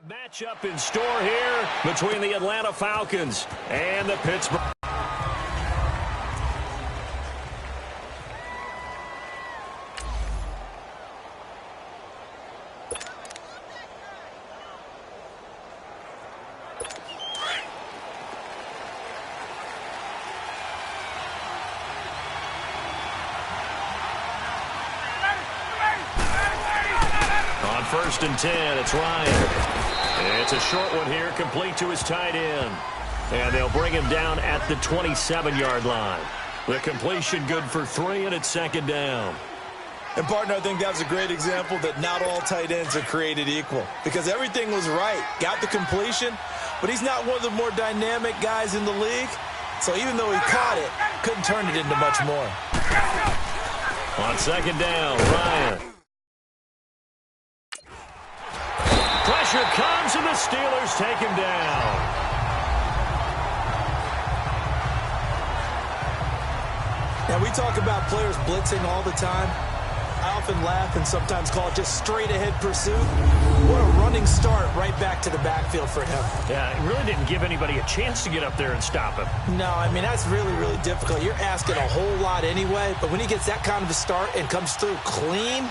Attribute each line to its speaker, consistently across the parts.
Speaker 1: Matchup in store here between the Atlanta Falcons and the Pittsburgh. On 1st and 10, it's Ryan. It's a short one here, complete to his tight end. And they'll bring him down at the 27-yard line. The completion good for 3, and it's 2nd down.
Speaker 2: And, partner, I think that was a great example that not all tight ends are created equal. Because everything was right. Got the completion, but he's not one of the more dynamic guys in the league. So even though he caught it, couldn't turn it into much more.
Speaker 1: On 2nd down, Ryan. Pressure comes, and the Steelers take him down.
Speaker 2: Now, we talk about players blitzing all the time. I often laugh and sometimes call it just straight-ahead pursuit. What a running start right back to the backfield for him.
Speaker 1: Yeah, it really didn't give anybody a chance to get up there and stop him.
Speaker 2: No, I mean, that's really, really difficult. You're asking a whole lot anyway, but when he gets that kind of a start and comes through clean,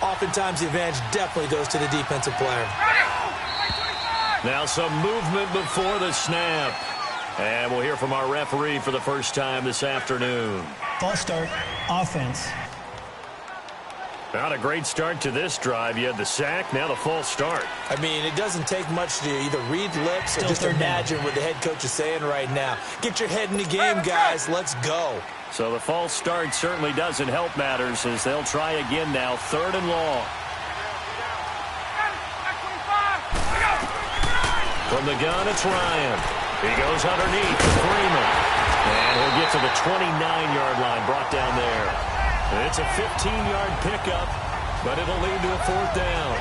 Speaker 2: oftentimes the advantage definitely goes to the defensive player.
Speaker 1: Now some movement before the snap. And we'll hear from our referee for the first time this afternoon.
Speaker 3: False start, offense.
Speaker 1: Not a great start to this drive. You had the sack, now the false start.
Speaker 2: I mean, it doesn't take much to either read lips or just imagine what the head coach is saying right now. Get your head in the game, guys. Let's go.
Speaker 1: So the false start certainly doesn't help matters as they'll try again now, 3rd and long. From the gun, it's Ryan. He goes underneath to Freeman. And he'll get to the 29-yard line, brought down there. It's a 15-yard pickup, but it'll lead to a 4th down.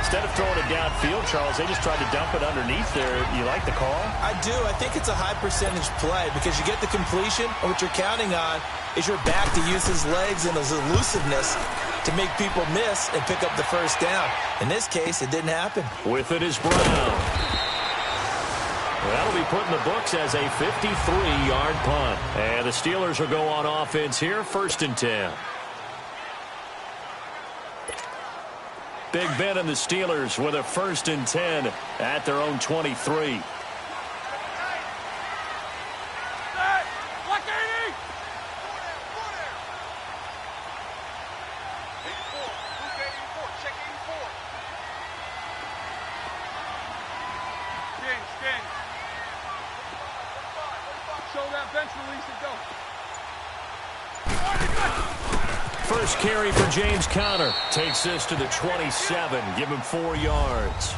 Speaker 1: Instead of throwing it downfield, Charles, they just tried to dump it underneath there. You like the call?
Speaker 2: I do. I think it's a high-percentage play because you get the completion, and what you're counting on is your back to use his legs and his elusiveness to make people miss and pick up the 1st down. In this case, it didn't happen.
Speaker 1: With it is Brown. That'll be put in the books as a 53-yard punt. And the Steelers will go on offense here, 1st and 10. Big Ben and the Steelers with a 1st and 10 at their own 23. First carry for James Conner. Takes this to the 27. Give him 4 yards.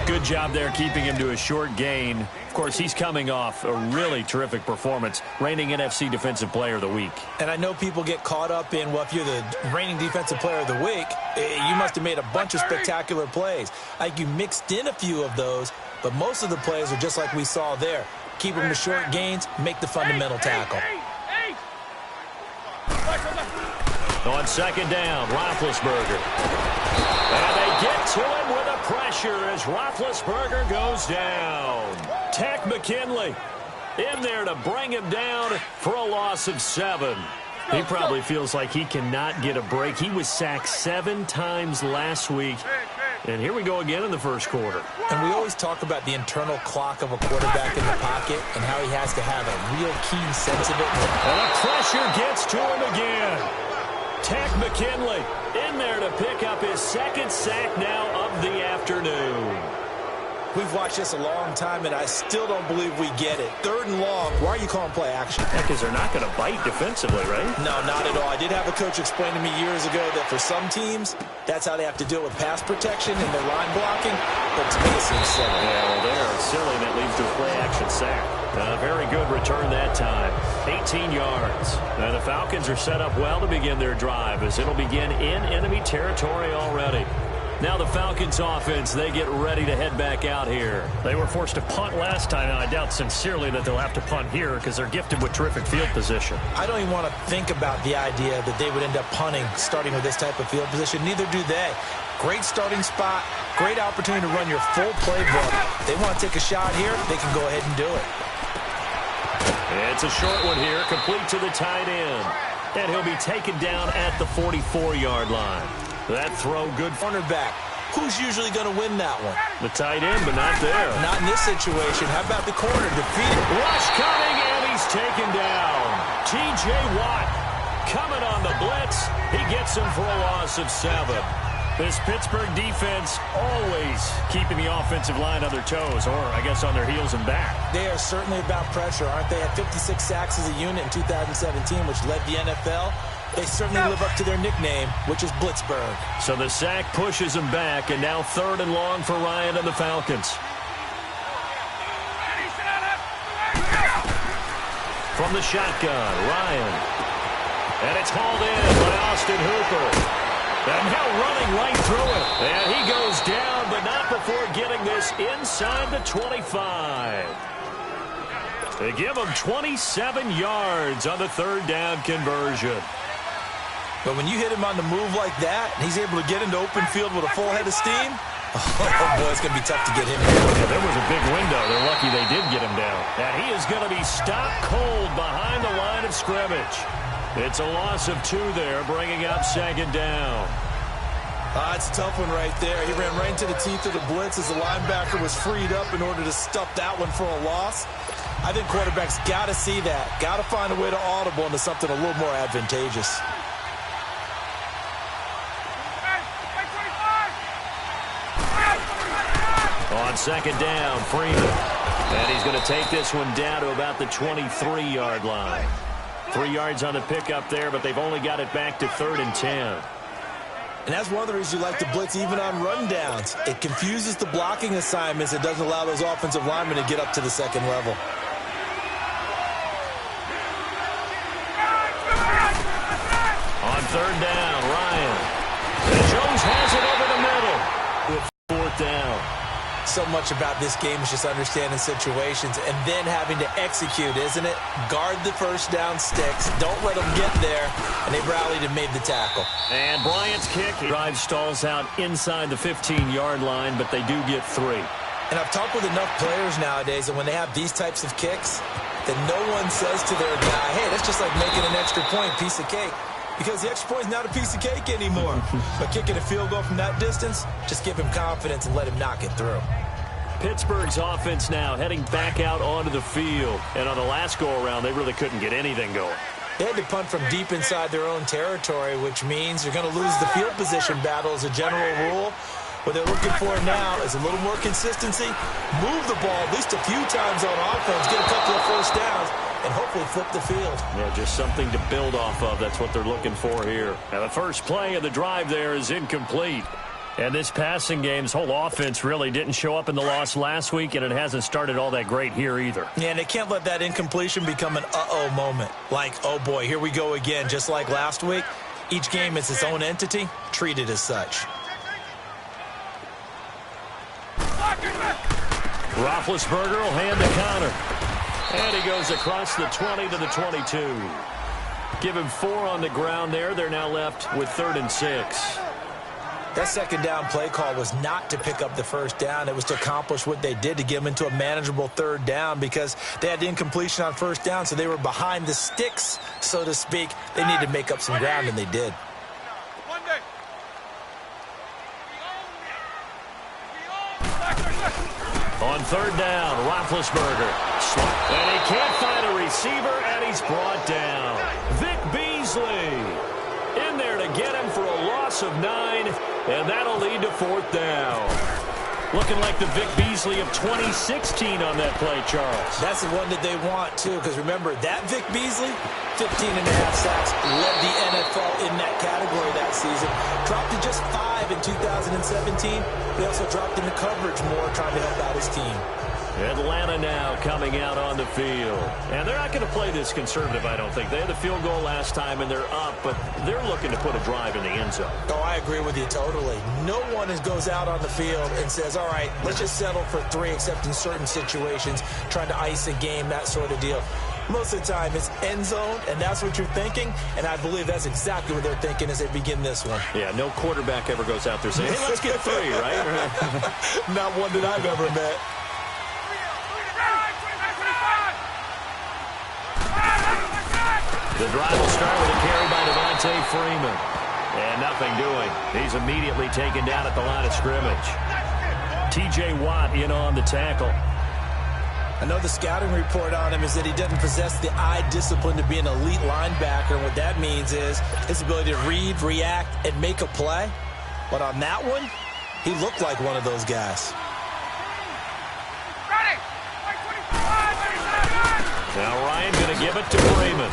Speaker 1: Good job there keeping him to a short gain. Of course, he's coming off a really terrific performance. Reigning NFC Defensive Player of the Week.
Speaker 2: And I know people get caught up in, well, if you're the reigning Defensive Player of the Week, you must have made a bunch of spectacular plays. Like you mixed in a few of those, but most of the plays are just like we saw there. Keep them to short gains, make the fundamental tackle.
Speaker 1: On 2nd down, Roethlisberger. And they get to him with a pressure as Roethlisberger goes down. Takk McKinley in there to bring him down for a loss of 7. He probably feels like he cannot get a break. He was sacked 7 times last week. And here we go again in the 1st quarter.
Speaker 2: And we always talk about the internal clock of a quarterback in the pocket and how he has to have a real keen sense of it.
Speaker 1: And the pressure gets to him again. Takk McKinley in there to pick up his 2nd sack now of the afternoon.
Speaker 2: We've watched this a long time, and I still don't believe we get it. 3rd and long. Why are you calling play action?
Speaker 1: Because they're not going to bite defensively, right?
Speaker 2: No, not at all. I did have a coach explain to me years ago that for some teams, that's how they have to deal with pass protection and their line blocking. But to me, it seems silly.
Speaker 1: Yeah, well, they're silly, and that leads to a play action sack. A very good return that time. 18 yards. Now the Falcons are set up well to begin their drive as it'll begin in enemy territory already. Now the Falcons offense, they get ready to head back out here.
Speaker 4: They were forced to punt last time, and I doubt sincerely that they'll have to punt here because they're gifted with terrific field position.
Speaker 2: I don't even want to think about the idea that they would end up punting starting with this type of field position. Neither do they. Great starting spot, great opportunity to run your full playbook. They want to take a shot here, they can go ahead and do it.
Speaker 1: It's a short one here, complete to the tight end. And he'll be taken down at the 44-yard line. That throw, good
Speaker 2: Cornerback. Who's usually going to win that one?
Speaker 1: the tight end, but not there.
Speaker 2: Not in this situation. How about the corner? Defeated.
Speaker 1: Rush coming, and he's taken down. T.J. Watt coming on the blitz. He gets him for a loss of 7. This Pittsburgh defense always keeping the offensive line on their toes, or I guess on their heels and back.
Speaker 2: They are certainly about pressure, aren't they? Had 56 sacks as a unit in 2017, which led the NFL. They certainly live up to their nickname, which is Blitzburg.
Speaker 1: So the sack pushes him back, and now 3rd and long for Ryan and the Falcons. From the shotgun, Ryan. And it's hauled in by Austin Hooper. And now running right through it. And he goes down, but not before getting this inside the 25. They give him 27 yards on the 3rd down conversion.
Speaker 2: But when you hit him on the move like that, and he's able to get into open field with a full head of steam, oh boy, it's going to be tough to get him down.
Speaker 1: Yeah, there was a big window. They're lucky they did get him down. And he is going to be stopped cold behind the line of scrimmage. It's a loss of 2 there, bringing up 2nd down.
Speaker 2: It's a tough one right there. He ran right into the teeth of the blitz as the linebacker was freed up in order to stuff that one for a loss. I think quarterbacks got to see that. Got to find a way to audible into something a little more advantageous.
Speaker 1: On 2nd down, Freeman. And he's going to take this one down to about the 23-yard line. 3 yards on the pickup there, but they've only got it back to 3rd and 10.
Speaker 2: And that's one of the reasons you like to blitz even on rundowns. It confuses the blocking assignments. It doesn't allow those offensive linemen to get up to the 2nd level.
Speaker 1: On 3rd down, Ryan. And Jones has it over the middle with 4th down.
Speaker 2: So much about this game is just understanding situations and then having to execute, isn't it? Guard the 1st down sticks. Don't let them get there. And they rallied and made the tackle.
Speaker 1: And Bryant's kick. Drive stalls out inside the 15-yard line, but they do get 3.
Speaker 2: And I've talked with enough players nowadays, and when they have these types of kicks, that no one says to their guy, hey, that's just like making an extra point, piece of cake. Because the extra point is not a piece of cake anymore. But kicking a field goal from that distance, just give him confidence and let him knock it through.
Speaker 1: Pittsburgh's offense now heading back out onto the field. And on the last go-around, they really couldn't get anything going.
Speaker 2: They had to punt from deep inside their own territory, which means you're going to lose the field position battle as a general rule. What they're looking for now is a little more consistency, move the ball at least a few times on offense, get a couple of 1st downs, and hopefully flip the field.
Speaker 1: Yeah, just something to build off of. That's what they're looking for here. Now, the first play of the drive there is incomplete. And this passing game's whole offense really didn't show up in the loss last week, and it hasn't started all that great here either.
Speaker 2: Yeah, and they can't let that incompletion become an uh-oh moment. Like, oh boy, here we go again, just like last week. Each game is its own entity, treated as such.
Speaker 1: Roethlisberger will hand the counter. And he goes across the 20 to the 22. Give him 4 on the ground there. They're now left with 3rd and 6.
Speaker 2: That 2nd down play call was not to pick up the 1st down. It was to accomplish what they did, to get them into a manageable 3rd down, because they had the incompletion on 1st down, so they were behind the sticks, so to speak. They needed to make up some ground, and they did.
Speaker 1: On 3rd down, Roethlisberger. And he can't find a receiver, and he's brought down. Vic Beasley in there to get him for a loss of 9, and that'll lead to 4th down. Looking like the Vic Beasley of 2016 on that play, Charles.
Speaker 2: That's the one that they want, too, because remember, that Vic Beasley, 15.5 sacks, led the NFL in that category that season. Dropped to just 5 in 2017. They also dropped into coverage more, trying to help out his team.
Speaker 1: Atlanta now coming out on the field. And they're not going to play this conservative, I don't think. They had the field goal last time, and they're up, but they're looking to put a drive in the end zone.
Speaker 2: Oh, I agree with you totally. No one goes out on the field and says, all right, let's just settle for 3, except in certain situations, trying to ice a game, that sort of deal. Most of the time, it's end zone, and that's what you're thinking, and I believe that's exactly what they're thinking as they begin this one.
Speaker 1: Yeah, no quarterback ever goes out there saying, hey, let's get 3, right?
Speaker 2: Not one that I've ever met.
Speaker 1: The drive will start with a carry by Devontae Freeman. And nothing doing. He's immediately taken down at the line of scrimmage. T.J. Watt in on the tackle.
Speaker 2: I know the scouting report on him is that he doesn't possess the eye discipline to be an elite linebacker. And what that means is his ability to read, react, and make a play. But on that one, he looked like one of those guys.
Speaker 1: Now Ryan going to give it to Freeman.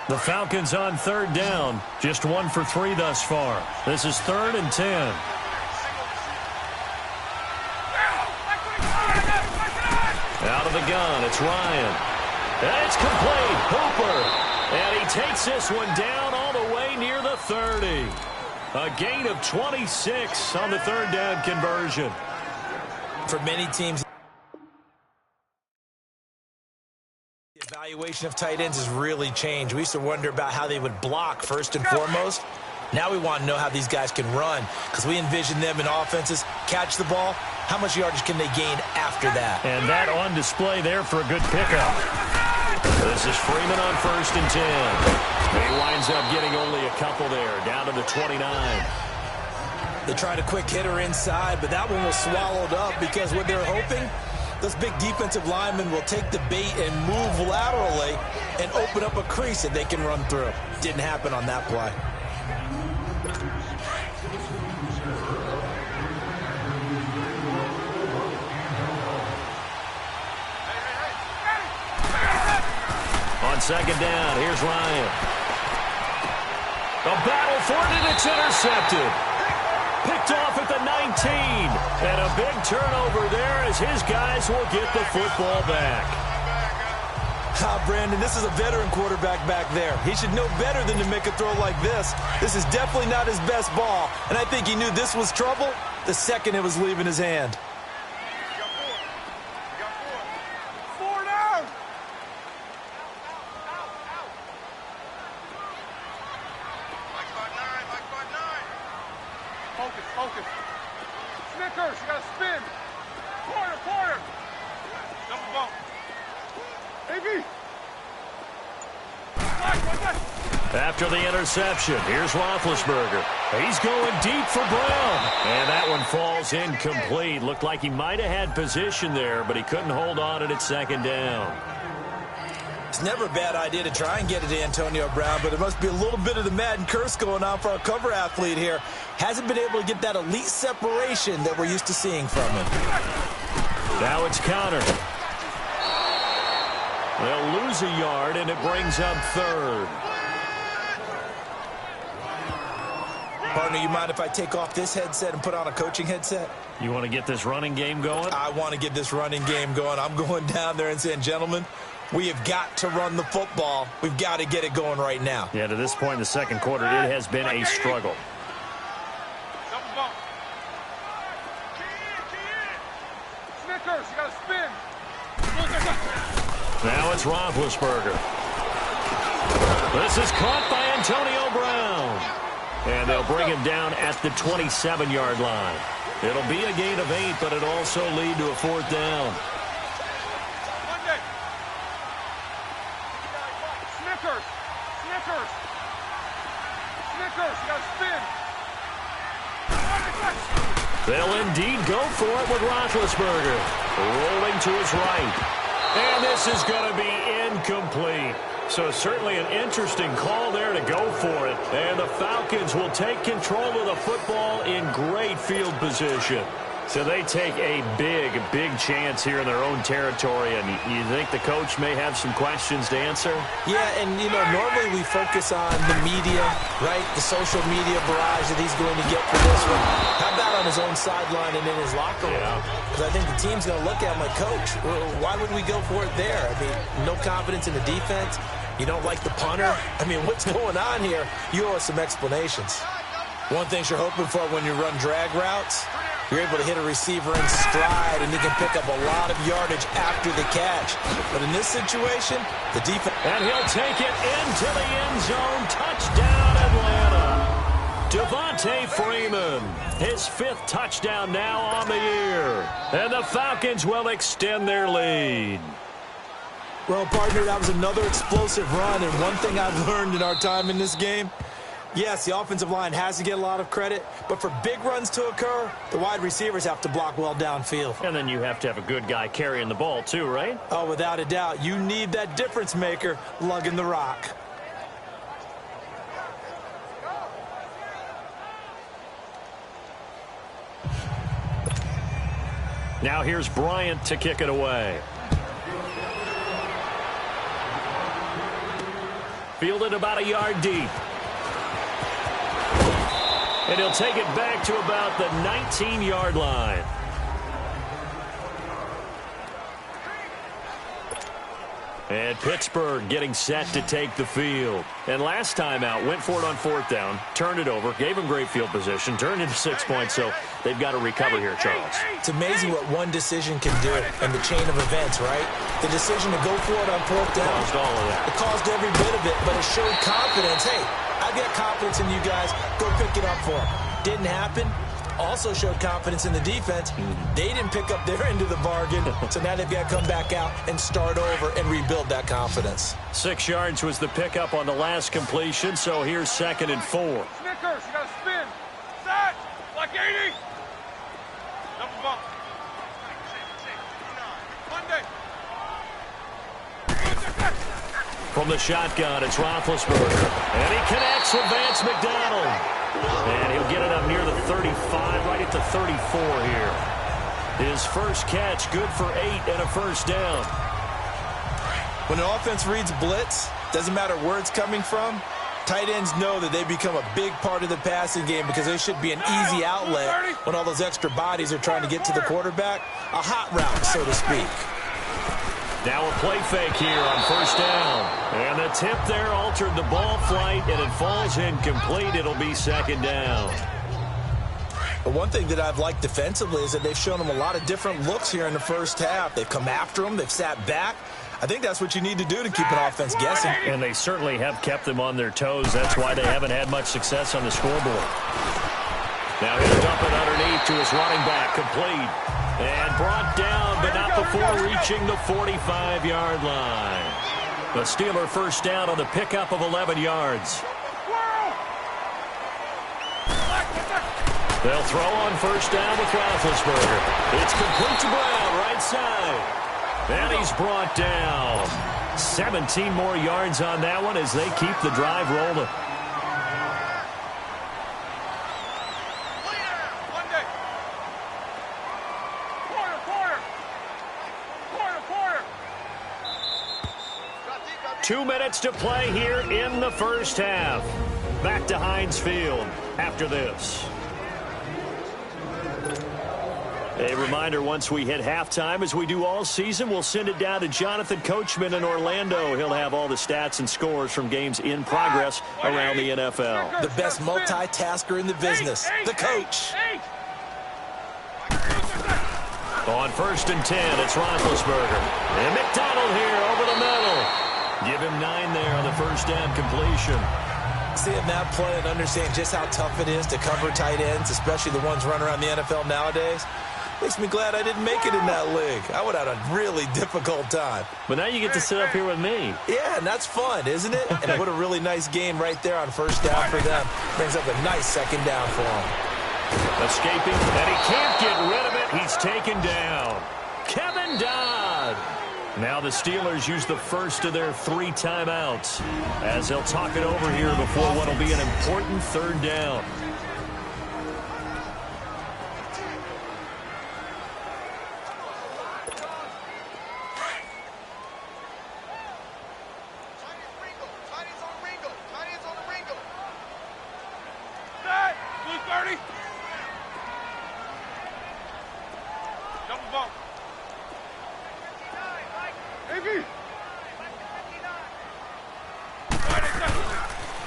Speaker 4: The Falcons on 3rd down. Just 1 for 3 thus far. This is 3rd and 10.
Speaker 1: Out of the gun, it's Ryan. And it's complete. Hooper. And he takes this one down all the way near the 30. A gain of 26 on the 3rd down conversion.
Speaker 2: For many teams, the evaluation of tight ends has really changed. We used to wonder about how they would block first and foremost. Now we want to know how these guys can run, because we envision them in offenses catch the ball. How much yardage can they gain after that?
Speaker 4: And that on display there for a good pickup.
Speaker 1: This is Freeman on 1st and 10. He winds up getting only a couple there, down to the 29.
Speaker 2: They tried a quick hitter inside, but that one was swallowed up because what they're hoping, those big defensive linemen will take the bait and move laterally and open up a crease that they can run through. Didn't happen on that play.
Speaker 1: On 2nd down, here's Ryan. A battle for it, and it's intercepted. Picked off at the 19. And a big turnover there as his guys will get the football back.
Speaker 2: Brandon, this is a veteran quarterback back there. He should know better than to make a throw like this. This is definitely not his best ball. And I think he knew this was trouble the second it was leaving his hand.
Speaker 5: Focus. Snickers, you gotta spin. Quarter. Double bump. AB.
Speaker 1: After the interception, here's Roethlisberger. He's going deep for Brown. And that one falls incomplete. Looked like he might have had position there, but he couldn't hold on at 2nd down.
Speaker 2: It's never a bad idea to try and get it to Antonio Brown, but it must be a little bit of the Madden curse going on for our cover athlete here. Hasn't been able to get that elite separation that we're used to seeing from him.
Speaker 1: Now it's countered. They'll lose a yard, and it brings up 3rd.
Speaker 2: Partner, you mind if I take off this headset and put on a coaching headset?
Speaker 4: You want to get this running game going?
Speaker 2: I want to get this running game going. I'm going down there and saying, gentlemen, we have got to run the football. We've got to get it going right now.
Speaker 4: Yeah, to this point in the 2nd quarter, it has been a struggle.
Speaker 5: Double bump. Snickers, you gotta spin.
Speaker 1: Now it's Roethlisberger. This is caught by Antonio Brown. And they'll bring him down at the 27-yard line. It'll be a gain of 8, but it'll also lead to a 4th down.
Speaker 5: Snickers, you gotta spin.
Speaker 1: They'll indeed go for it with Roethlisberger. Rolling to his right. And this is going to be incomplete. So certainly an interesting call there to go for it. And the Falcons will take control of the football in great field position.
Speaker 4: So they take a big chance here in their own territory, and you think the coach may have some questions to answer?
Speaker 2: Yeah, and, normally we focus on the media, right? The social media barrage that he's going to get for this one. How about on his own sideline and in his locker room? Because I think the team's going to look at him like, Coach, why would we go for it there? I mean, no confidence in the defense. You don't like the punter? I mean, what's going on here? You owe us some explanations. One thing you're hoping for when you run drag routes, you're able to hit a receiver in stride, and he can pick up a lot of yardage after the catch. But in this situation, the defense...
Speaker 1: And he'll take it into the end zone. Touchdown, Atlanta. Devontae Freeman, his 5th touchdown now on the year. And the Falcons will extend their lead.
Speaker 2: Well, partner, that was another explosive run, and one thing I've learned in our time in this game, yes, the offensive line has to get a lot of credit, but for big runs to occur, the wide receivers have to block well downfield.
Speaker 4: And then you have to have a good guy carrying the ball too, right?
Speaker 2: Oh, without a doubt. You need that difference maker lugging the rock.
Speaker 4: Now here's Bryant to kick it away. Fielded about a yard deep. And he'll take it back to about the 19-yard line. And Pittsburgh getting set to take the field. And last time out, went for it on 4th down, turned it over, gave him great field position, turned into 6 points, so they've got to recover here, Charles.
Speaker 2: It's amazing what one decision can do in the chain of events, right? The decision to go for it on 4th down.
Speaker 4: Caused all of that.
Speaker 2: It caused every bit of it, but it showed confidence. Hey, I've got confidence in you guys. Go pick it up for them. Didn't happen. Also showed confidence in the defense. They didn't pick up their end of the bargain, so now they've got to come back out and start over and rebuild that confidence.
Speaker 4: 6 yards was the pickup on the last completion, so here's 2nd and 4.
Speaker 5: Snickers, you got to spin. Set. Like 80. Double bump. Monday.
Speaker 1: From the shotgun, it's Roethlisberger. And he connects with Vance McDonald. And he'll get it up near the 35, right at the 34 here. His first catch, good for 8 and a first down.
Speaker 2: When an offense reads blitz, doesn't matter where it's coming from, tight ends know that they become a big part of the passing game because they should be an easy outlet when all those extra bodies are trying to get to the quarterback. A hot route, so to speak.
Speaker 1: Now a play fake here on 1st down. And the tip there altered the ball flight, and it falls incomplete. It'll be 2nd down.
Speaker 2: But one thing that I've liked defensively is that they've shown them a lot of different looks here in the first half. They've come after them. They've sat back. I think that's what you need to do to keep an offense guessing.
Speaker 4: And they certainly have kept them on their toes. That's why they haven't had much success on the scoreboard.
Speaker 1: Now he'll dump it underneath to his running back, complete. And brought down, but not before reaching the 45-yard line. The Steeler first down on the pickup of 11 yards. They'll throw on 1st down with Roethlisberger. It's complete to Brown, right side. And he's brought down. 17 more yards on that one as they keep the drive rolling. Two minutes to play here in the first half. Back to Heinz Field after this. A reminder, once we hit halftime, as we do all season, we'll send it down to Jonathan Coachman in Orlando. He'll have all the stats and scores from games in progress around the NFL.
Speaker 2: The best multitasker in the business, the coach.
Speaker 1: On 1st and 10, it's Roethlisberger. And McDonald here over the middle. Give him 9 there on the first down completion.
Speaker 2: Seeing that play and understanding just how tough it is to cover tight ends, especially the ones running around the NFL nowadays, makes me glad I didn't make it in that league. I would have had a really difficult time.
Speaker 4: But now you get to sit up here with me.
Speaker 2: Yeah, and that's fun, isn't it? And what a really nice game right there on 1st down for them. Brings up a nice 2nd down for them.
Speaker 1: Escaping, and he can't get rid of it. He's taken down. Kevin Dodd. Now the Steelers use the first of their 3 timeouts as they'll talk it over here before what will be an important 3rd down.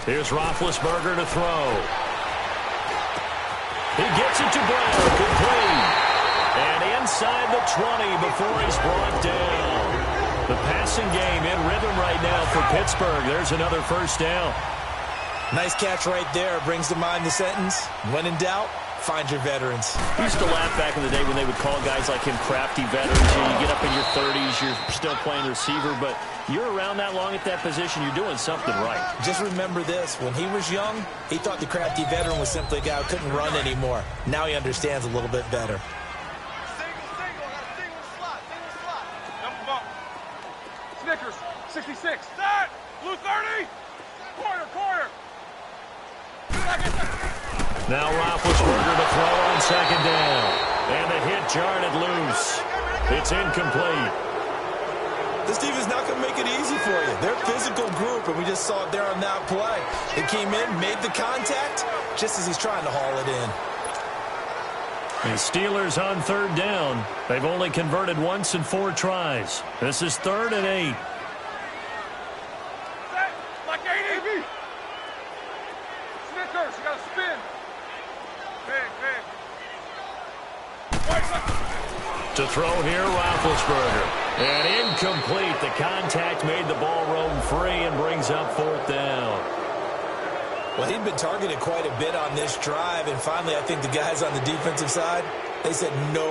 Speaker 1: Here's Roethlisberger to throw. He gets it to Brown, complete. And inside the 20 before he's brought down. The passing game in rhythm right now for Pittsburgh. There's another first down.
Speaker 2: Nice catch right there. Brings to mind the sentence, when in doubt, find your veterans.
Speaker 4: We used to laugh back in the day when they would call guys like him crafty veterans. You get up in your 30s, you're still playing receiver, but you're around that long at that position, you're doing something right.
Speaker 2: Just remember this. When he was young, he thought the crafty veteran was simply a guy who couldn't run anymore. Now he understands a little bit better.
Speaker 5: Snickers, 66. Set! Blue 30! Corner!
Speaker 1: Now Roethlisberger to throw on second down. And the hit jarred it loose. It's incomplete.
Speaker 2: This defense is not going to make it easy for you. They're a physical group, and we just saw it there on that play. They came in, made the contact, just as he's trying to haul it in.
Speaker 1: The Steelers on third down. They've only converted once in 4 tries. This is 3rd and 8.
Speaker 5: Set! Like 80! Snickers, you got to spin. Big.
Speaker 1: To throw here, Roethlisberger. And incomplete. The contact made the ball roam free and brings up 4th down.
Speaker 2: Well, he'd been targeted quite a bit on this drive, and finally I think the guys on the defensive side, they said no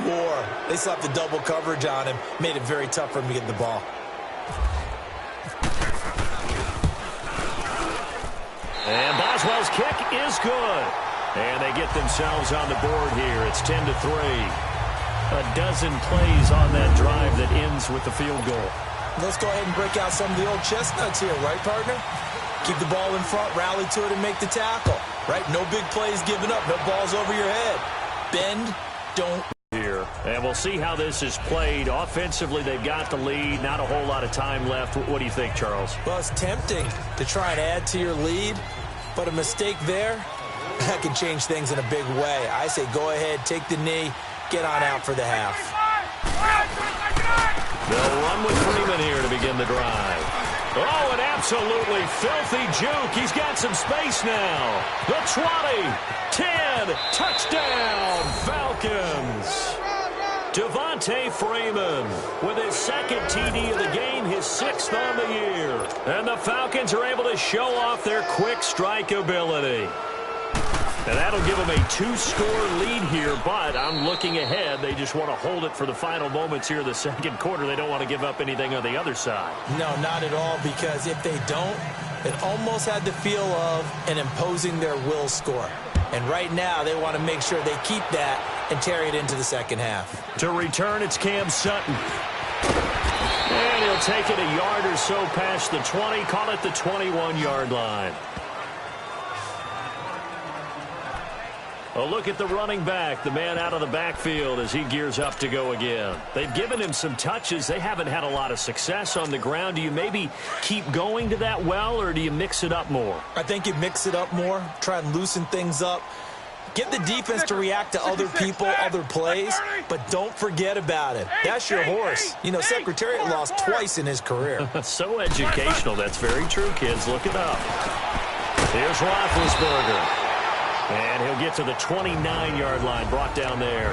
Speaker 2: more. They slapped the double coverage on him, made it very tough for him to get the ball.
Speaker 1: And Boswell's kick is good. And they get themselves on the board here. It's 10-3. A dozen plays on that drive that ends with the field goal.
Speaker 2: Let's go ahead and break out some of the old chestnuts here, right, partner? Keep the ball in front, rally to it, and make the tackle, right? No big plays given up, no balls over your head. Bend, don't.
Speaker 1: Here, and we'll see how this is played. Offensively, they've got the lead. Not a whole lot of time left. What do you think, Charles?
Speaker 2: Well, it's tempting to try and add to your lead, but a mistake there, that can change things in a big way. I say go ahead, take the knee, get on out for the half.
Speaker 1: They'll run with Freeman here to begin the drive. Oh, an absolutely filthy juke. He's got some space now. The 20, 10, touchdown, Falcons. Devontae Freeman with his 2nd TD of the game, his 6th on the year. And the Falcons are able to show off their quick strike ability. And that'll give them a 2-score lead here, but I'm looking ahead. They just want to hold it for the final moments here of the 2nd quarter. They don't want to give up anything on the other side.
Speaker 2: No, not at all, because if they don't, it almost had the feel of an imposing their will score. And right now, they want to make sure they keep that and carry it into the 2nd half.
Speaker 1: To return, it's Cam Sutton. And he'll take it a yard or so past the 20, call it the 21-yard line. A look at the running back, the man out of the backfield as he gears up to go again. They've given him some touches. They haven't had a lot of success on the ground. Do you maybe keep going to that well, or do you mix it up more?
Speaker 2: I think you mix it up more, try and loosen things up. Get the defense to react to other people, other plays, but don't forget about it. That's your horse. You know, Secretariat lost twice in his career.
Speaker 1: So educational. That's very true, kids. Look it up. Here's Roethlisberger. And he'll get to the 29-yard line, brought down there.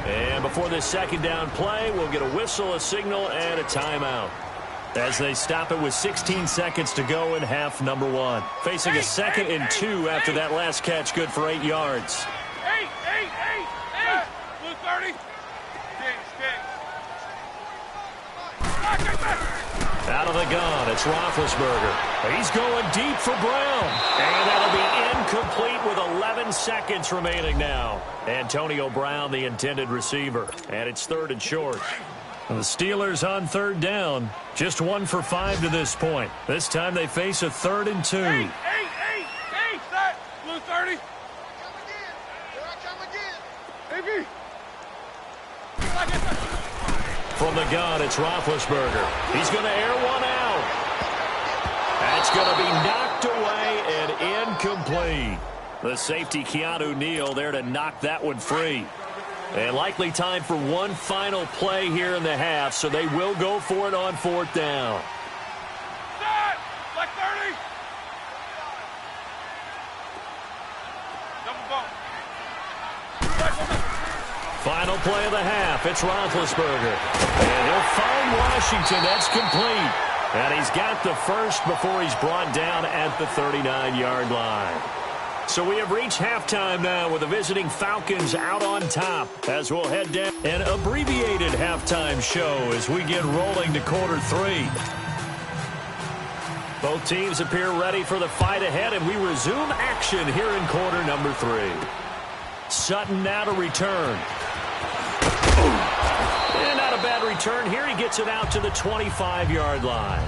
Speaker 1: And before this 2nd down play, we'll get a whistle, a signal, and a timeout. As they stop it with 16 seconds to go in half number 1. Facing a 2nd and 2 after that last catch, good for 8 yards.
Speaker 5: 8. Blue 30.
Speaker 1: Out of the gun, it's Roethlisberger. He's going deep for Brown. And that'll be incomplete with 11 seconds remaining now. Antonio Brown, the intended receiver. And it's 3rd and short. And the Steelers on 3rd down. Just 1 for 5 to this point. This time they face a 3rd and 2.
Speaker 5: 8. Set. Blue 30. Here I come again.
Speaker 1: From the gun, it's Roethlisberger. He's going to air one out. That's going to be knocked away and incomplete. The safety, Keanu Neal, there to knock that one free. And likely time for one final play here in the half, so they will go for it on 4th down.
Speaker 5: Set! Like 30!
Speaker 1: Final play of the half. It's Roethlisberger. And he'll find Washington. That's complete. And he's got the first before he's brought down at the 39-yard line. So we have reached halftime now with the visiting Falcons out on top as we'll head down an abbreviated halftime show as we get rolling to quarter 3. Both teams appear ready for the fight ahead, and we resume action here in quarter number 3. Sutton now to return. And not a bad return here. He gets it out to the 25-yard line.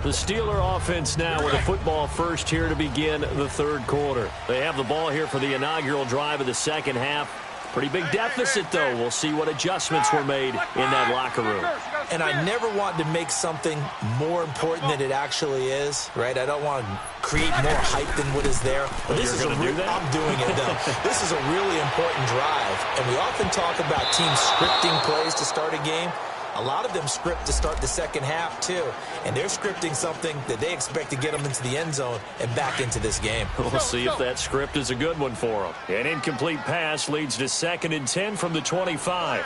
Speaker 1: The Steeler offense now with a football first here to begin the third quarter. They have the ball here for the inaugural drive of the second half. Pretty big deficit, though. We'll see what adjustments were made in that locker room.
Speaker 2: And I never want to make something more important than it actually is, right? I don't want to create more hype than what is there. But this is I'm doing it, though. This is a really important drive. And we often talk about teams scripting plays to start a game. A lot of them script to start the second half, too. And they're scripting something that they expect to get them into the end zone and back into this game.
Speaker 1: We'll see if that script is a good one for them. An incomplete pass leads to 2nd and 10 from the 25.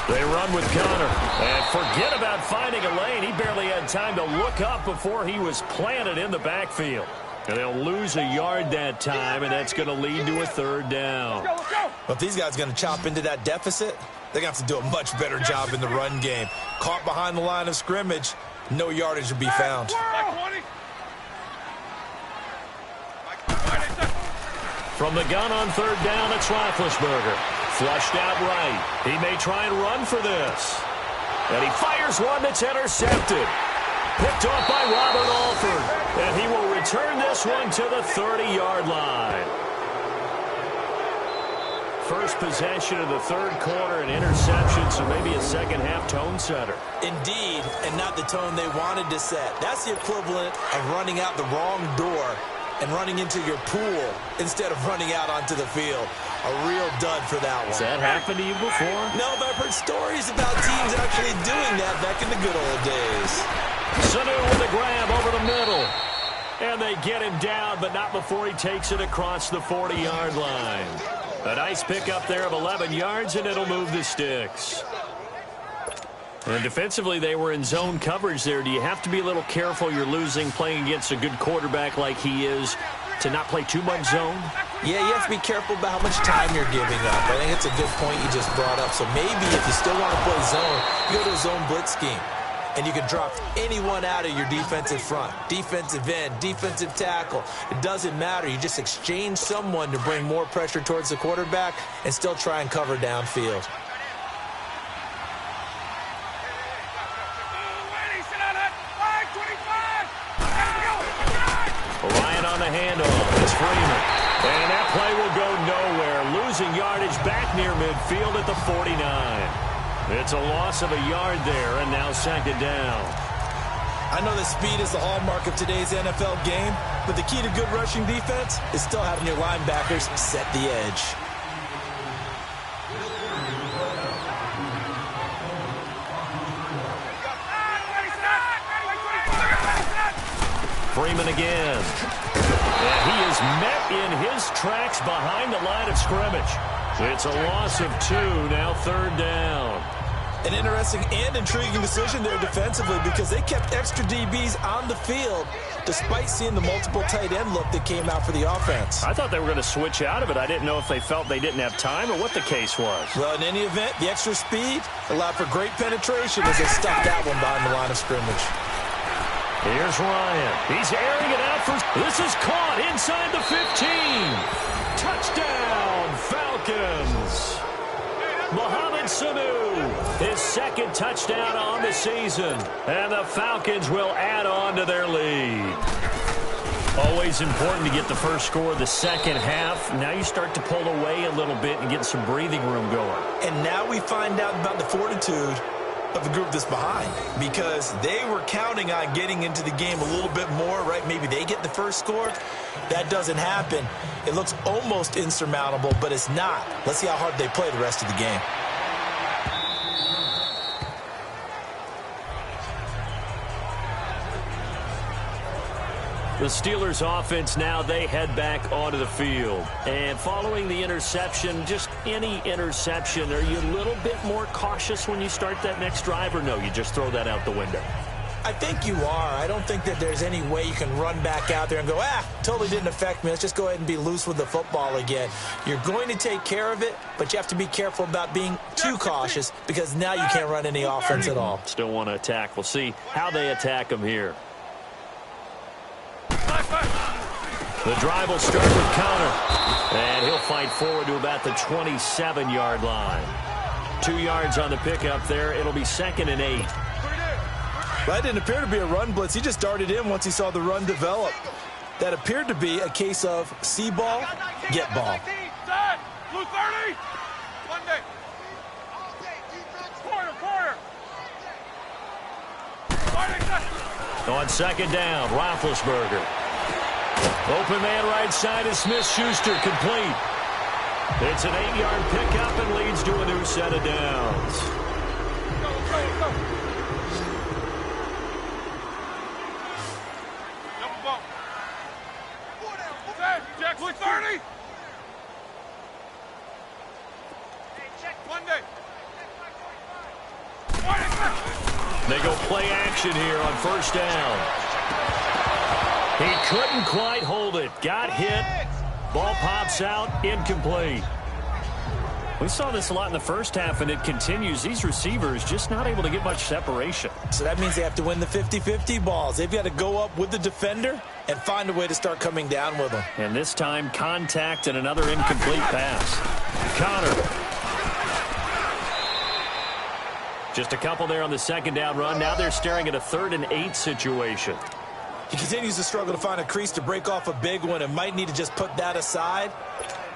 Speaker 1: They run with Connor. And forget about finding a lane. He barely had time to look up before he was planted in the backfield. And they'll lose a yard that time, and that's going to lead to a 3rd down.
Speaker 2: But if these guys are going to chop into that deficit, they're going to have to do a much better job in the run game. Caught behind the line of scrimmage, no yardage to be found.
Speaker 1: From the gun on 3rd down, it's Roethlisberger. Flushed out right. He may try and run for this. And he fires one that's intercepted. Picked off by Robert Alford. And he will return this one to the 30-yard line. First possession of the third quarter, an interception, so maybe a second-half tone setter.
Speaker 2: Indeed, and not the tone they wanted to set. That's the equivalent of running out the wrong door and running into your pool instead of running out onto the field. A real dud for that one.
Speaker 1: Has that happened to you before?
Speaker 2: No, but I've heard stories about teams actually doing that back in the good old days.
Speaker 1: Sanu with a grab over the middle. And they get him down, but not before he takes it across the 40-yard line. A nice pickup there of 11 yards, and it'll move the sticks. And defensively, they were in zone coverage there. Do you have to be a little careful? You're losing, playing against a good quarterback like he is, to not play too much zone?
Speaker 2: Yeah, you have to be careful about how much time you're giving up. I think it's a good point you just brought up. So maybe if you still want to play zone, you go to a zone blitz scheme. And you can drop anyone out of your defensive front. Defensive end, defensive tackle. It doesn't matter. You just exchange someone to bring more pressure towards the quarterback and still try and cover downfield.
Speaker 1: Ryan on the handoff. It's Freeman. And that play will go nowhere. Losing yardage back near midfield at the 49. It's a loss of a yard there, and now 2nd down.
Speaker 2: I know that speed is the hallmark of today's NFL game, but the key to good rushing defense is still having your linebackers set the edge.
Speaker 1: Freeman again. And he is met in his tracks behind the line of scrimmage. It's a loss of 2, now 3rd down.
Speaker 2: An interesting and intriguing decision there defensively because they kept extra DBs on the field despite seeing the multiple tight end look that came out for the offense.
Speaker 1: I thought they were going to switch out of it. I didn't know if they felt they didn't have time or what the case was.
Speaker 2: Well, in any event, the extra speed allowed for great penetration as they stuffed that one behind the line of scrimmage.
Speaker 1: Here's Ryan. He's airing it out for... This is caught inside the 15. Touchdown, Falcons. Mohamed Sanu, his 2nd touchdown on the season. And the Falcons will add on to their lead. Always important to get the first score of the second half. Now you start to pull away a little bit and get some breathing room going.
Speaker 2: And now we find out about the fortitude of the group that's behind because they were counting on getting into the game a little bit more, right? Maybe they get the first score. That doesn't happen. It looks almost insurmountable, but it's not. Let's see how hard they play the rest of the game.
Speaker 1: The Steelers offense now, they head back onto the field. And following the interception, just any interception, are you a little bit more cautious when you start that next drive, or no, you just throw that out the window?
Speaker 2: I think you are. I don't think that there's any way you can run back out there and go, totally didn't affect me. Let's just go ahead and be loose with the football again. You're going to take care of it, but you have to be careful about being too cautious because now you can't run any offense at all.
Speaker 1: Still want to attack. We'll see how they attack them here. The drive will start with counter. And he'll fight forward to about the 27-yard line. 2 yards on the pickup there. It'll be 2nd and 8.
Speaker 2: That didn't appear to be a run blitz. He just darted in once he saw the run develop. That appeared to be a case of see ball, get ball.
Speaker 5: Blue 30. Monday.
Speaker 1: On 2nd down, Roethlisberger. Open man right side is Smith-Schuster, complete. It's an 8-yard pickup and leads to a new set of downs.
Speaker 5: Let's go. Jack, blue 30. Monday.
Speaker 1: They go play action here on 1st down. He couldn't quite hold it. Got hit. Ball pops out. Incomplete. We saw this a lot in the first half, and it continues. These receivers just not able to get much separation.
Speaker 2: So that means they have to win the 50-50 balls. They've got to go up with the defender and find a way to start coming down with them.
Speaker 1: And this time, contact and another incomplete pass. Connor. Just a couple there on the 2nd down run. Now they're staring at a 3rd and 8 situation.
Speaker 2: He continues to struggle to find a crease to break off a big one and might need to just put that aside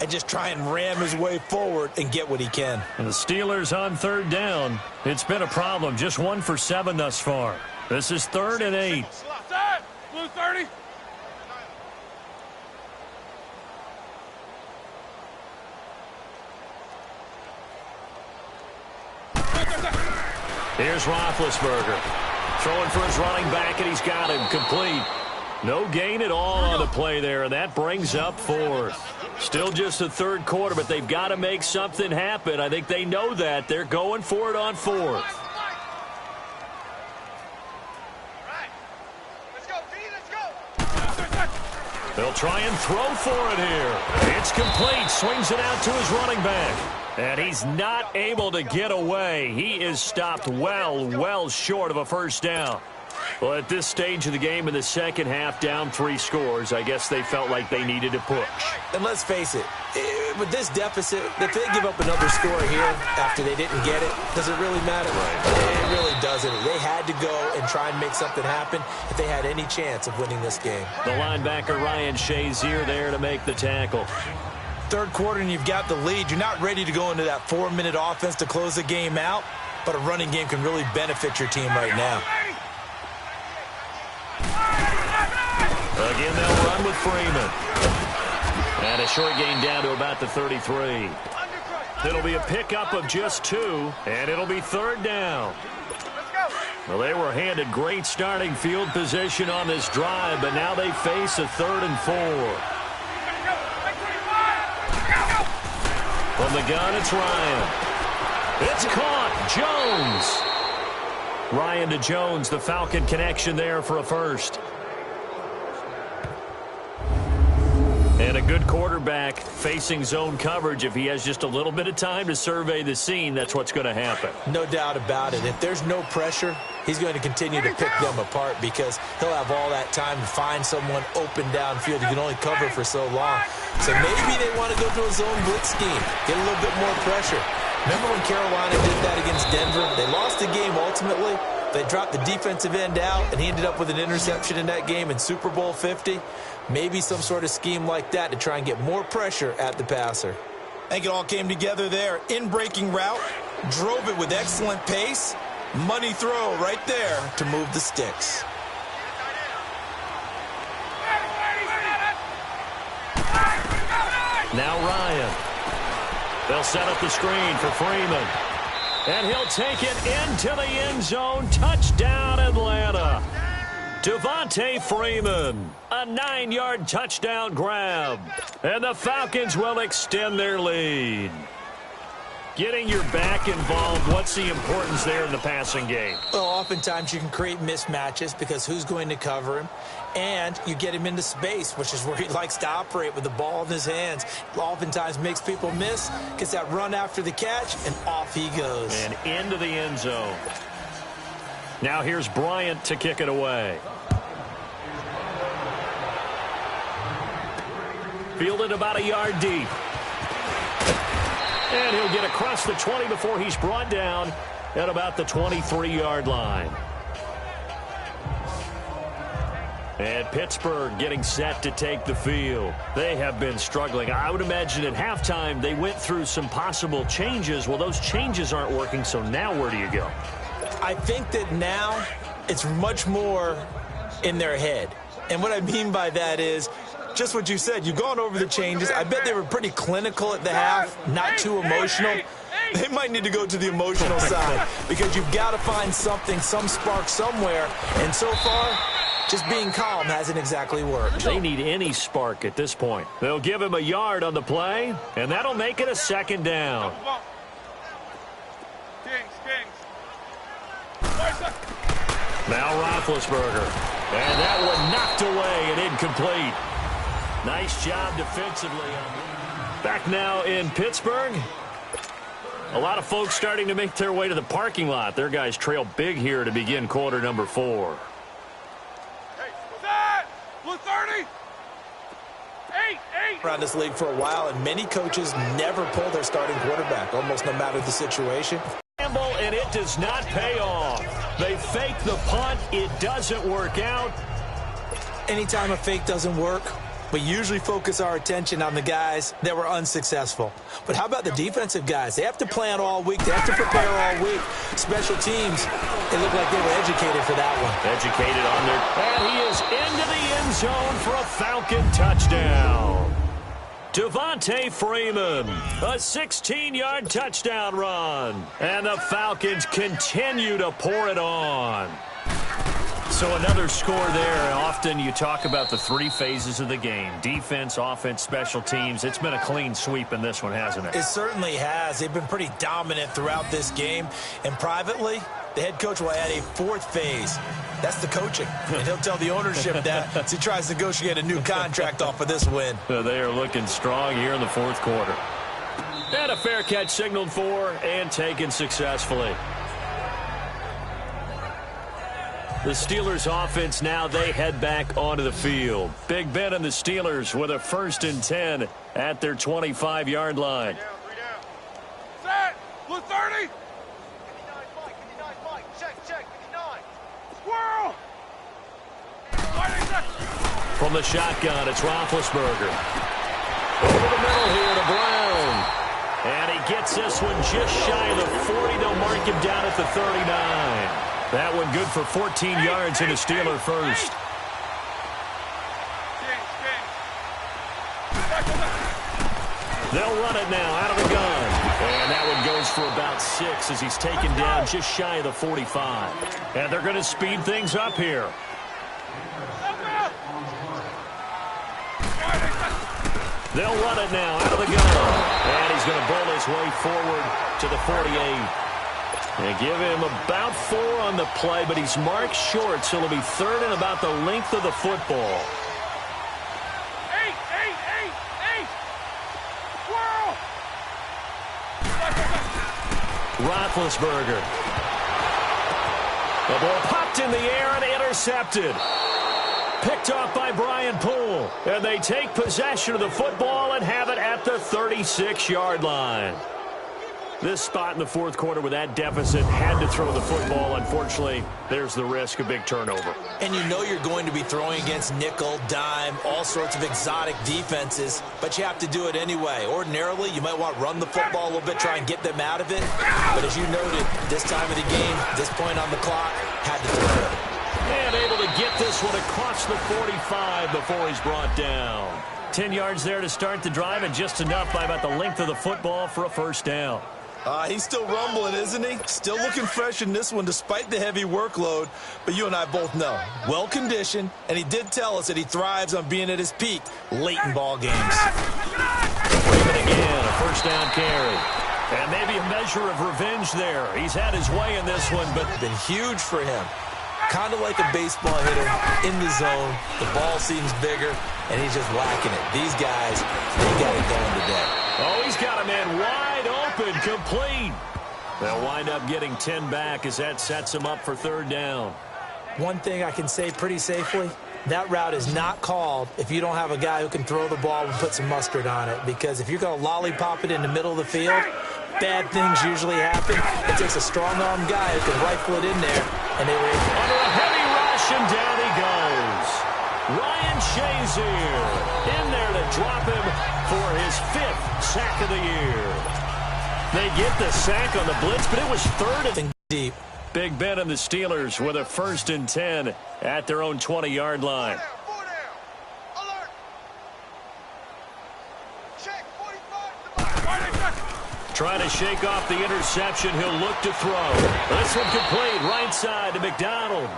Speaker 2: and just try and ram his way forward and get what he can.
Speaker 1: And the Steelers on 3rd down. It's been a problem. Just 1 for 7 thus far. This is 3rd and 8.
Speaker 5: Blue 30.
Speaker 1: Here's Roethlisberger. Throwing for his running back, and he's got him complete. No gain at all on the play there, and that brings up 4th. Still just the 3rd quarter, but they've got to make something happen. I think they know that. They're going for it on 4th. They'll try and throw for it here. It's complete. Swings it out to his running back. And he's not able to get away. He is stopped well short of a 1st down. Well, at this stage of the game in the second half, down 3 scores, I guess they felt like they needed to push.
Speaker 2: And let's face it, with this deficit, if they give up another score here after they didn't get it, does it really matter? Right. It really doesn't. They had to go and try and make something happen if they had any chance of winning this game.
Speaker 1: The linebacker Ryan Shazier there to make the tackle.
Speaker 2: 3rd quarter and you've got the lead. You're not ready to go into that 4-minute offense to close the game out, but a running game can really benefit your team right now.
Speaker 1: Again, they'll run with Freeman. And a short gain down to about the 33. It'll be a pickup of just 2, and it'll be 3rd down. Well, they were handed great starting field position on this drive, but now they face a 3rd and 4. From the gun, it's Ryan. It's caught. Jones. Ryan to Jones, the Falcon connection there for a 1st. And a good quarterback facing zone coverage. If he has just a little bit of time to survey the scene, that's what's going to happen.
Speaker 2: No doubt about it. If there's no pressure, he's going to continue to pick them apart because he'll have all that time to find someone open downfield. He can only cover for so long. So maybe they want to go to a zone blitz scheme, get a little bit more pressure. Remember when Carolina did that against Denver? They lost the game ultimately. They dropped the defensive end out, and he ended up with an interception in that game in Super Bowl 50. Maybe some sort of scheme like that to try and get more pressure at the passer. I think it all came together there. In-breaking route, drove it with excellent pace. Money throw right there to move the sticks.
Speaker 1: Now Ryan. They'll set up the screen for Freeman. And he'll take it into the end zone. Touchdown, Atlanta. Devontae Freeman, a 9-yard touchdown grab. And the Falcons will extend their lead. Getting your back involved, what's the importance there in the passing game?
Speaker 2: Well, oftentimes you can create mismatches because who's going to cover him? And you get him into space, which is where he likes to operate with the ball in his hands. Oftentimes makes people miss, gets that run after the catch, and off he goes.
Speaker 1: And into the end zone. Now here's Bryant to kick it away. Fielded about a yard deep. And he'll get across the 20 before he's brought down at about the 23-yard line. And Pittsburgh getting set to take the field. They have been struggling. I would imagine at halftime they went through some possible changes. Well, those changes aren't working, so now where do you go?
Speaker 2: I think that now it's much more in their head. And what I mean by that is just what you said. You've gone over the changes. I bet they were pretty clinical at the half, not too emotional. They might need to go to the emotional side because you've got to find something, some spark somewhere. And so far, just being calm hasn't exactly worked.
Speaker 1: They need any spark at this point. They'll give him a yard on the play, and that'll make it a second down. Now Roethlisberger. And that one knocked away and incomplete. Nice job defensively. Back now in Pittsburgh. A lot of folks starting to make their way to the parking lot. Their guys trail big here to begin quarter number 4.
Speaker 5: Hey, what's that? Blue 30? 8.
Speaker 2: Around this league for a while, and many coaches never pull their starting quarterback, almost no matter the situation.
Speaker 1: And it does not pay off. They fake the punt. It doesn't work out.
Speaker 2: Anytime a fake doesn't work, we usually focus our attention on the guys that were unsuccessful. But how about the defensive guys? They have to plan all week. They have to prepare all week. Special teams, it looked like they were educated for that one.
Speaker 1: Educated on their... And he is into the end zone for a Falcon touchdown. Devontae Freeman, a 16-yard touchdown run. And the Falcons continue to pour it on. So another score there. Often you talk about the 3 phases of the game. Defense, offense, special teams. It's been a clean sweep in this one, hasn't it?
Speaker 2: It certainly has. They've been pretty dominant throughout this game. And privately, the head coach will add a 4th phase. That's the coaching. And he'll tell the ownership that as he tries to negotiate a new contract off of this win.
Speaker 1: They are looking strong here in the 4th quarter. And a fair catch signaled for and taken successfully. The Steelers offense now, they head back onto the field. Big Ben and the Steelers with a 1st and 10 at their 25-yard line.
Speaker 5: 3 down. Set. Blue 30. 59 Mike. Check. 59. Squirrel.
Speaker 1: From the shotgun, it's Roethlisberger. Over the middle here to Brown. And he gets this one just shy of the 40. They'll mark him down at the 39. That one good for 14 yards and a Steeler first. They'll run it now out of the gun. And that one goes for about 6 as he's taken down just shy of the 45. And they're going to speed things up here. They'll run it now out of the gun. And he's going to bowl his way forward to the 48. And give him about 4 on the play, but he's marked short, so it'll be 3rd and about the length of the football.
Speaker 5: 8. Squirrel.
Speaker 1: Roethlisberger. The ball popped in the air and intercepted. Picked off by Brian Poole. And they take possession of the football and have it at the 36-yard line. This spot in the 4th quarter with that deficit, had to throw the football. Unfortunately, there's the risk of big turnover.
Speaker 2: And you know you're going to be throwing against nickel, dime, all sorts of exotic defenses, but you have to do it anyway. Ordinarily, you might want to run the football a little bit, try and get them out of it. But as you noted, this time of the game, this point on the clock, had to throw it.
Speaker 1: And able to get this one across the 45 before he's brought down. 10 yards there to start the drive, and just enough by about the length of the football for a 1st down.
Speaker 2: He's still rumbling, isn't he? Still looking fresh in this one despite the heavy workload. But you and I both know, well-conditioned, and he did tell us that he thrives on being at his peak late in ball games.
Speaker 1: Freeman again, a first down carry. And maybe a measure of revenge there. He's had his way in this one, but
Speaker 2: been huge for him. Kind of like a baseball hitter in the zone. The ball seems bigger, and he's just whacking it. These guys, they got it going today.
Speaker 1: Oh, he's got a man wide open, complete. They'll wind up getting 10 back as that sets him up for third down.
Speaker 2: One thing I can say pretty safely, that route is not called if you don't have a guy who can throw the ball and put some mustard on it. Because if you're going to lollipop it in the middle of the field, bad things usually happen. It takes a strong-arm guy who can rifle it in there, and they were able.
Speaker 1: Under a heavy rush, and down he goes. Ryan Shazier in there to drop him for his 5th sack of the year. They get the sack on the blitz, but it was third and
Speaker 2: deep.
Speaker 1: Big Ben and the Steelers with a 1st and 10 at their own 20-yard line. Trying to shake off the interception. He'll look to throw. This one complete. Right side to McDonald.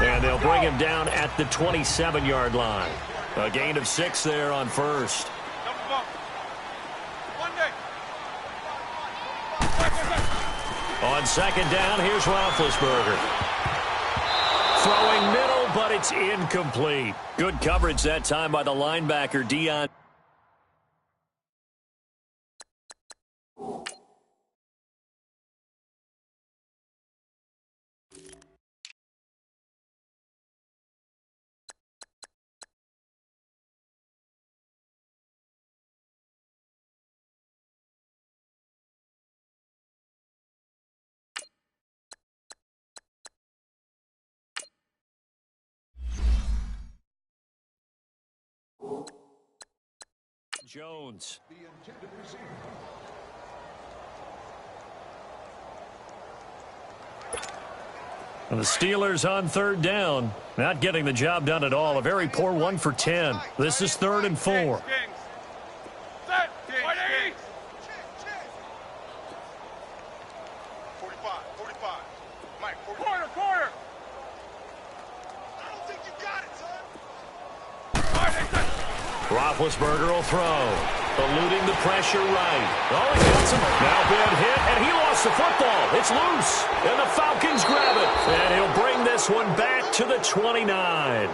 Speaker 1: And they'll bring him down at the 27-yard line. A gain of 6 there on first. On second down, here's Roethlisberger. Throwing middle, but it's incomplete. Good coverage that time by the linebacker, Dion. Jones. And the Steelers on third down. Not getting the job done at all. A very poor 1 for 10. This is 3rd and 4. Roethlisberger will throw. Eluding the pressure right. Oh, he gets him. Now been hit, and he lost the football. It's loose, and the Falcons grab it. And he'll bring this one back to the 29.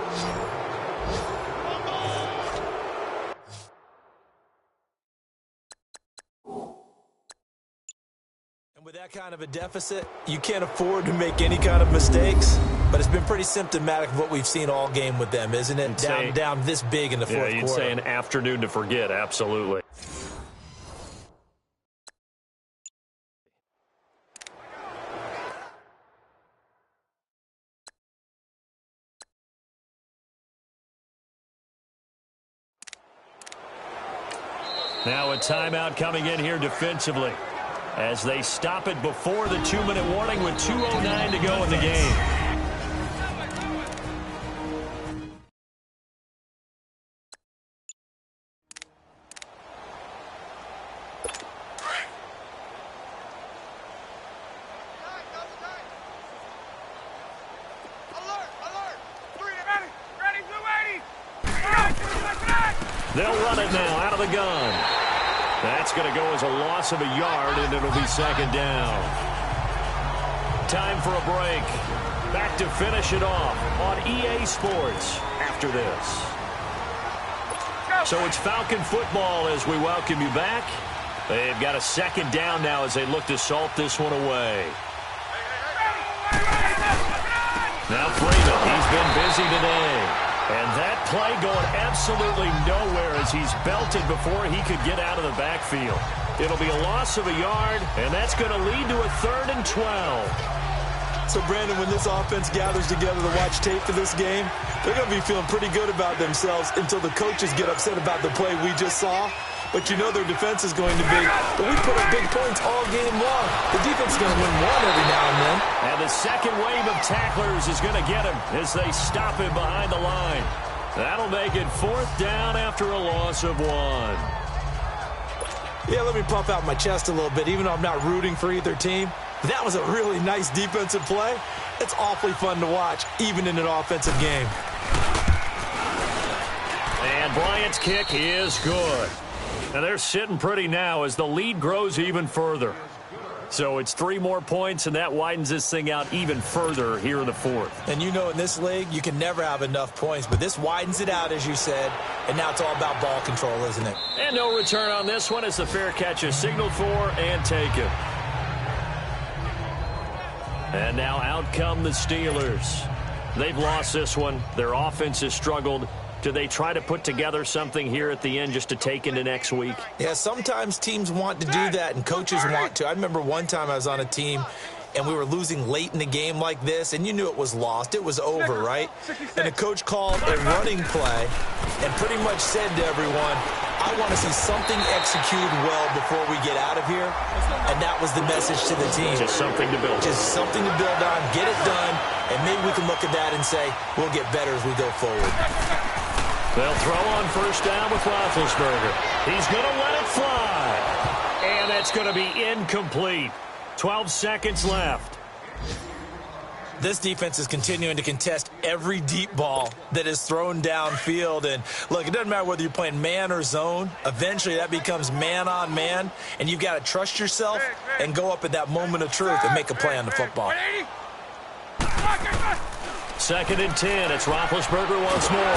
Speaker 2: And with that kind of a deficit, you can't afford to make any kind of mistakes. But it's been pretty symptomatic of what we've seen all game with them, isn't it? Down this big in the fourth quarter.
Speaker 1: Yeah, you'd say an afternoon to forget, absolutely. Now a timeout coming in here defensively as they stop it before the 2-minute warning with 2:09 to go in the game. They'll run it now out of the gun. That's going to go as a loss of a yard, and it'll be second down. Time for a break. Back to finish it off on EA Sports after this. So it's Falcon football as we welcome you back. They've got a second down now as they look to salt this one away. Now Freeman, he's been busy today. And that play going absolutely nowhere as he's belted before he could get out of the backfield. It'll be a loss of a yard, and that's going to lead to a 3rd and 12.
Speaker 2: So, Brandon, when this offense gathers together to watch tape for this game, they're going to be feeling pretty good about themselves until the coaches get upset about the play we just saw. But you know their defense is going to be, but we put up big points all game long. The defense is going to win one every now and then.
Speaker 1: And the second wave of tacklers is going to get him as they stop him behind the line. That'll make it 4th down after a loss of 1.
Speaker 2: Yeah, let me puff out my chest a little bit, even though I'm not rooting for either team. That was a really nice defensive play. It's awfully fun to watch, even in an offensive game.
Speaker 1: And Bryant's kick is good. And they're sitting pretty now as the lead grows even further. So it's 3 more points, and that widens this thing out even further here in the fourth.
Speaker 2: And you know in this league, you can never have enough points, but this widens it out, as you said, and now it's all about ball control, isn't it?
Speaker 1: And no return on this one as the fair catch is signaled for and taken. And now out come the Steelers. They've lost this one. Their offense has struggled. Do they try to put together something here at the end just to take into next week?
Speaker 2: Yeah, sometimes teams want to do that and coaches want to. I remember one time I was on a team and we were losing late in the game like this, and you knew it was lost. It was over, right? And the coach called a running play and pretty much said to everyone, I want to see something executed well before we get out of here. And that was the message to the team.
Speaker 1: Just something to build on.
Speaker 2: Just something to build on, get it done, and maybe we can look at that and say, we'll get better as we go forward.
Speaker 1: They'll throw on first down with Roethlisberger. He's going to let it fly. And that's going to be incomplete. 12 seconds left.
Speaker 2: This defense is continuing to contest every deep ball that is thrown downfield. And, look, it doesn't matter whether you're playing man or zone. Eventually that becomes man on man, and you've got to trust yourself and go up at that moment of truth and make a play on the football.
Speaker 1: 2nd and 10. It's Roethlisberger once more.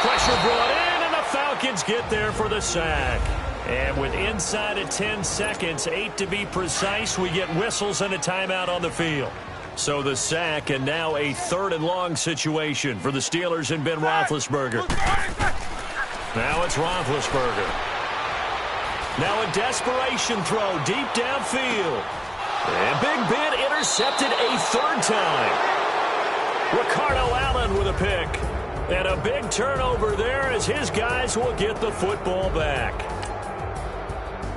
Speaker 1: Pressure brought in, and the Falcons get there for the sack. And with inside of 10 seconds, 8 to be precise, we get whistles and a timeout on the field. So the sack, and now a 3rd and long situation for the Steelers and Ben Roethlisberger. Now it's Roethlisberger. Now a desperation throw deep downfield. And Big Ben intercepted a 3rd time. Ricardo Allen with a pick. And a big turnover there as his guys will get the football back.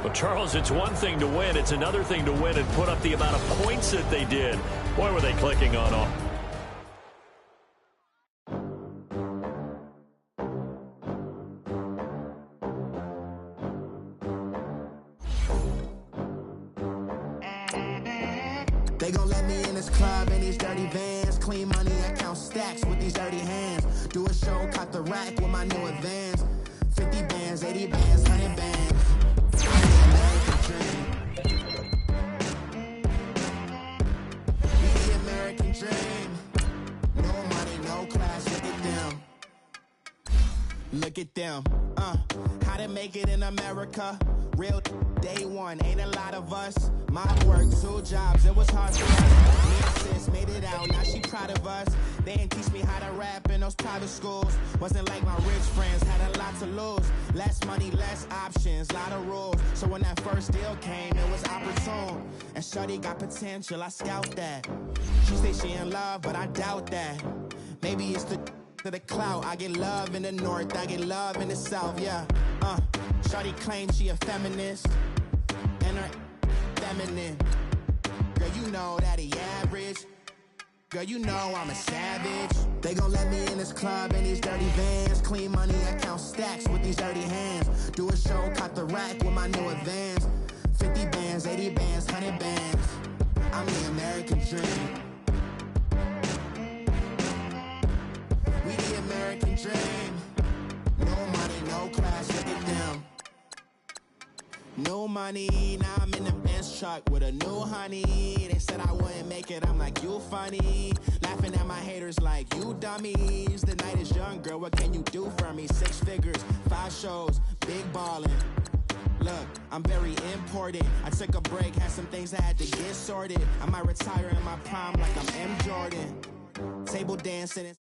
Speaker 1: Well, Charles, it's one thing to win. It's another thing to win and put up the amount of points that they did. Boy, were they clicking on all.
Speaker 6: They gon' let me in this club in these dirty vans. Clean money, I count stacks with these dirty hands. Do a show, cut the rack with my new advance. 50 bands, 80 bands, 100 bands. American dream. We the American dream. No money, no class, look at them. Look at them. How to make it in America. Real day one, ain't a lot of us. Mom worked 2 jobs, it was hard for us. Me and sis made it out, now she proud of us. They didn't teach me how to rap in those private schools. Wasn't like my rich friends, had a lot to lose. Less money, less options, lot of rules. So when that first deal came, it was opportune. And shorty got potential, I scout that. She say she in love, but I doubt that. Maybe it's to the clout. I get love in the north, I get love in the south, yeah. Shorty claims she a feminist, and her feminine. Girl, you know that he average. Girl, you know I'm a savage. They gon' let me in this club in these dirty vans. Clean money, I count stacks with these dirty hands. Do a show, cut the rack with my new advance. 50 bands, 80 bands, 100 bands. I'm the American dream. We the American dream. No money, no class, look at them. No money, now I'm in the Benz truck with a new honey. They said I wouldn't make it, I'm like, you funny. Laughing at my haters like, you dummies. The night is young, girl, what can you do for me? 6 figures, 5 shows, big ballin'. Look, I'm very important. I took a break, had some things I had to get sorted. I might retire in my prime like I'm M. Jordan. Table dancing.